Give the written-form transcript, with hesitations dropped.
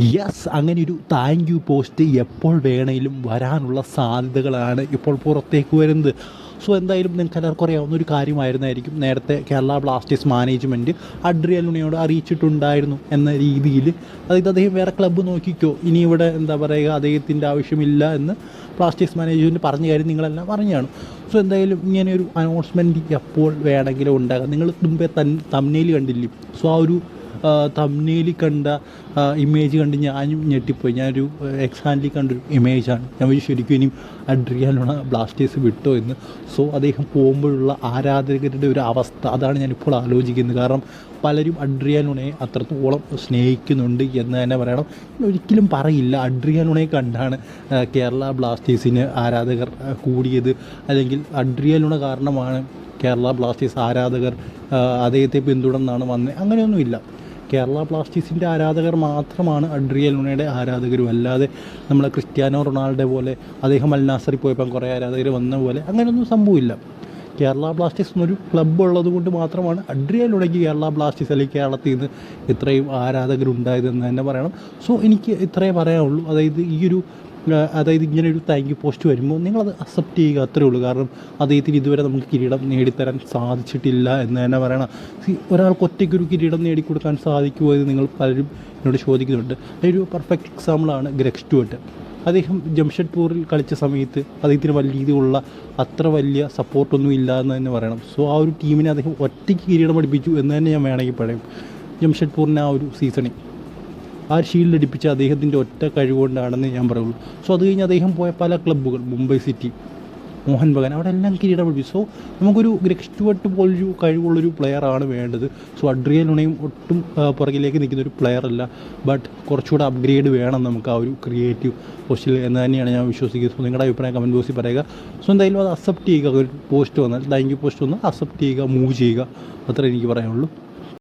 Yes, അങ്ങനെ ഒരു thank you post എപ്പോൾ വേണമെങ്കിലും വരാനുള്ള സാധ്യതകളാണ് ഇപ്പോൾ പുറത്തേക്ക് വരുന്നത്. സോ എന്തായാലും നിങ്ങൾക്ക് എല്ലാവർക്കും അറിയാവുന്ന ഒരു കാര്യമായിരുന്നായിരിക്കും, നേരത്തെ കേരള ബ്ലാസ്റ്റേഴ്സ് മാനേജ്മെൻറ്റ് അഡ്രിയൽ ലൂണയോട് അറിയിച്ചിട്ടുണ്ടായിരുന്നു എന്ന രീതിയിൽ. അതായത് അദ്ദേഹം വേറെ ക്ലബ്ബ് നോക്കിക്കോ, ഇനി ഇവിടെ എന്താ പറയുക, അദ്ദേഹത്തിൻ്റെ ആവശ്യമില്ല എന്ന് ബ്ലാസ്റ്റേഴ്സ് മാനേജ്മെൻറ്റ് പറഞ്ഞ കാര്യം നിങ്ങളെല്ലാം അറിഞ്ഞാണ്. സോ എന്തായാലും ഇങ്ങനെയൊരു അനൗൺസ്മെൻറ്റ് എപ്പോൾ വേണമെങ്കിലും ഉണ്ടാകാം. നിങ്ങൾ മുമ്പേ തമ്നയിൽ കണ്ടില്ലേ? സോ ആ ഒരു തമ്നയിൽ കണ്ട ഇമേജ് കണ്ട് ഞാനും ഞെട്ടിപ്പോയി. ഞാനൊരു എക്സാൻഡിൽ കണ്ടൊരു ഇമേജാണ്. ഞാൻ ശരിക്കും ഇനിയും അഡ്രിയൽ ലൂണ ബ്ലാസ്റ്റേഴ്സ് വിട്ടോ എന്ന്. സോ അദ്ദേഹം പോകുമ്പോഴുള്ള ആരാധകരുടെ ഒരു അവസ്ഥ, അതാണ് ഞാനിപ്പോൾ ആലോചിക്കുന്നത്. കാരണം പലരും അഡ്രിയൽ ലൂണയെ അത്രത്തോളം സ്നേഹിക്കുന്നുണ്ട് എന്ന് തന്നെ പറയണം. ഒരിക്കലും പറയില്ല അഡ്രിയൽ ലൂണയെ കണ്ടാണ് കേരള ബ്ലാസ്റ്റേഴ്സിന് ആരാധകർ കൂടിയത്, അല്ലെങ്കിൽ അഡ്രിയൽ ലൂണ കാരണമാണ് കേരള ബ്ലാസ്റ്റേഴ്സ് ആരാധകർ അദ്ദേഹത്തെ പിന്തുടർന്നാണ് വന്നത്. അങ്ങനെയൊന്നുമില്ല. കേരള ബ്ലാസ്റ്റേഴ്സിൻ്റെ ആരാധകർ മാത്രമാണ് അഡ്രിയൽ ലൂണയുടെ ആരാധകരും. അല്ലാതെ നമ്മളെ ക്രിസ്ത്യാനോ റൊണാൾഡോ പോലെ അദ്ദേഹം അൽ നാസറിൽ പോയപ്പോൾ കുറേ ആരാധകർ വന്ന പോലെ അങ്ങനെയൊന്നും സംഭവമില്ല. കേരള ബ്ലാസ്റ്റേഴ്സ് എന്നൊരു ക്ലബ്ബ് ഉള്ളത് കൊണ്ട് മാത്രമാണ് അഡ്രിയൽ ലൂണയ്ക്ക് കേരള ബ്ലാസ്റ്റേഴ്സ് അല്ലെങ്കിൽ കേരളത്തിൽ നിന്ന് ഇത്രയും ആരാധകരുണ്ടായതെന്ന് തന്നെ പറയണം. സോ എനിക്ക് ഇത്രയേ പറയാനുള്ളൂ. അതായത് ഇങ്ങനെയൊരു താങ്ക് യു പോസ്റ്റ് വരുമ്പോൾ നിങ്ങളത് അക്സെപ്റ്റ് ചെയ്യുക, അത്രയേ ഉള്ളൂ. കാരണം അദ്ദേഹത്തിന് ഇതുവരെ നമുക്ക് കിരീടം നേടിത്തരാൻ സാധിച്ചിട്ടില്ല എന്ന് തന്നെ പറയണം. ഒരാൾക്ക് ഒറ്റയ്ക്കൊരു കിരീടം നേടിക്കൊടുക്കാൻ സാധിക്കുമോ എന്ന് നിങ്ങൾ പലരും എന്നോട് ചോദിക്കുന്നുണ്ട്. ഒരു പെർഫെക്റ്റ് എക്സാമ്പിളാണ് ഗ്രെഗ് സ്റ്റുവർട്ട്. അദ്ദേഹം ജംഷഡ്പൂരിൽ കളിച്ച സമയത്ത് അദ്ദേഹത്തിന് വലിയ രീതിയിലുള്ള അത്ര വലിയ സപ്പോർട്ടൊന്നും ഇല്ല എന്ന് തന്നെ പറയണം. സോ ആ ഒരു ടീമിനെ അദ്ദേഹം ഒറ്റയ്ക്ക് കിരീടം പഠിപ്പിച്ചു എന്ന് തന്നെ ഞാൻ വേണമെങ്കിൽ പറയും. ജംഷഡ്പൂരിനെ ആ ഒരു സീസണിൽ ആ ഷീൽഡ് അടിപ്പിച്ച അദ്ദേഹത്തിൻ്റെ ഒറ്റ കഴിവുകൊണ്ടാണെന്ന് ഞാൻ പറയുള്ളൂ. സോ അത് കഴിഞ്ഞ് അദ്ദേഹം പോയ പല ക്ലബ്ബുകൾ, മുംബൈ സിറ്റി, മോഹൻ ബഗാൻ, അവിടെ എല്ലാം കിരീടം പഠിപ്പിച്ചു. സോ നമുക്കൊരു ഗ്രെഗ് സ്റ്റുവർട്ട് പോലൊരു കഴിവുള്ളൊരു പ്ലെയറാണ് വേണ്ടത്. സോ അഡ്രിയൽ ലൂണയും ഒട്ടും പുറകിലേക്ക് നിൽക്കുന്നൊരു പ്ലെയറല്ല. ബട്ട് കുറച്ചുകൂടെ അപ്ഗ്രേഡ് വേണം നമുക്ക് ആ ഒരു ക്രിയേറ്റീവ് പോസ്റ്റിൽ എന്ന് തന്നെയാണ് ഞാൻ വിശ്വസിക്കുന്നത്. സോ നിങ്ങളുടെ അഭിപ്രായം കമൻറ്റ് ബോക്സിൽ പറയുക. സോ എന്തായാലും അത് അക്സെപ്റ്റ് ചെയ്യുക. ഒരു പോസ്റ്റ് വന്നാൽ, താങ്ക് യു പോസ്റ്റ് വന്നാൽ അക്സെപ്റ്റ് ചെയ്യുക, മൂവ് ചെയ്യുക, അത്രേ എനിക്ക് പറയാനുള്ളൂ.